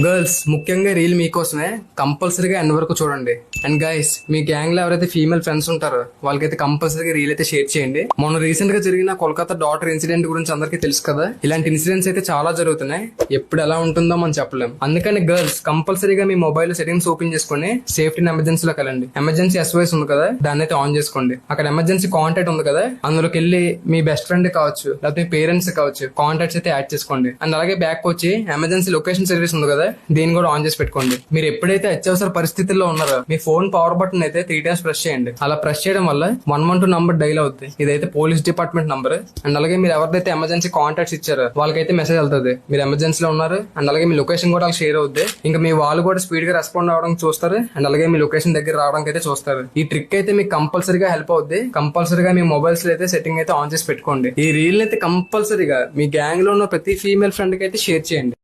Girls ముఖ్యంగా reel మీకోసమే, కంపల్సరీగా ఎండ్ వరకు చూడండి. అండ్ గైస్, మీ గ్యాంగ్ లో ఎవరైతే ఫీమేల్ ఫ్రెండ్స్ ఉంటారో వాళ్ళకైతే కంపల్సరీగా రీల్ అయితే షేర్ చేయండి. మొన్న రీసెంట్ గా జరిగిన కోల్కతా డాటర్ ఇన్సిడెంట్ గురించి అందరికీ తెలుసు కదా. ఇలాంటి ఇన్సిడెంట్స్ అయితే చాలా జరుగుతున్నాయి, ఎప్పుడు ఎలా ఉంటుందో మనం చెప్పలేం. అందుకని గర్ల్స్ కంపల్సరీగా మీ మొబైల్ సెట్టింగ్స్ ఓపెన్ చేసుకుని సేఫ్టీ ఎమర్జెన్సీలోకి వెళ్ళండి. ఎమర్జెన్సీ SOS ఉంది కదా, దాన్ని అయితే ఆన్ చేసుకోండి. అక్కడ ఎమర్జెన్సీ కాంటాక్ట్ ఉంది కదా, అందులోకి వెళ్ళి మీ బెస్ట్ ఫ్రెండ్ కావచ్చు లేకపోతే మీ పేరెంట్స్ కావచ్చు కాంటాక్ట్స్ అయితే యాడ్ చేసుకోండి. అండ్ అలాగే బ్యాక్ వచ్చి ఎమర్జెన్సీ లొకేషన్ సర్వీస్ ఉంది కదా, దీన్ని కూడా ఆన్ చేసి పెట్టుకోండి. మీరు ఎప్పుడైతే అత్యవసర పరిస్థితుల్లో ఉన్నారో మీ ఫోన్ పవర్ బటన్ అయితే 3 times ప్రెస్ చేయండి. అలా ప్రెస్ చేయడం వల్ల 112 నంబర్ డైల్ అవుతుంది. ఇదైతే పోలీస్ డిపార్ట్మెంట్ నంబర్. అండ్ అలాగే మీరు ఎవరిదైతే ఎమర్జెన్సీ కాంటాక్ట్స్ ఇచ్చారో వాళ్ళకైతే మెసేజ్ వెళ్తుంది మీరు ఎమర్జెన్సీలో ఉన్నారు. అండ్ అలాగే మీ లొకేషన్ కూడా షేర్ అవుతుంది. ఇంకా మీ వాళ్ళు కూడా స్పీడ్ గా రెస్పాండ్ అవడానికి చూస్తారు. అండ్ అలాగే మీ లొకేషన్ దగ్గర రావడానికి అయితే చూస్తారు. ఈ ట్రిక్ అయితే మీకు కంపల్సరీగా హెల్ప్ అవుద్ది. కంపల్సరీగా మీ మొబైల్స్ లో అయితే సెట్టింగ్ అయితే ఆన్ చేసి పెట్టుకోండి. ఈ రీల్ అయితే కంపల్సరీగా మీ గ్యాంగ్ లో ఉన్న ప్రతి ఫీమేల్ ఫ్రెండ్ కి అయితే షేర్ చేయండి.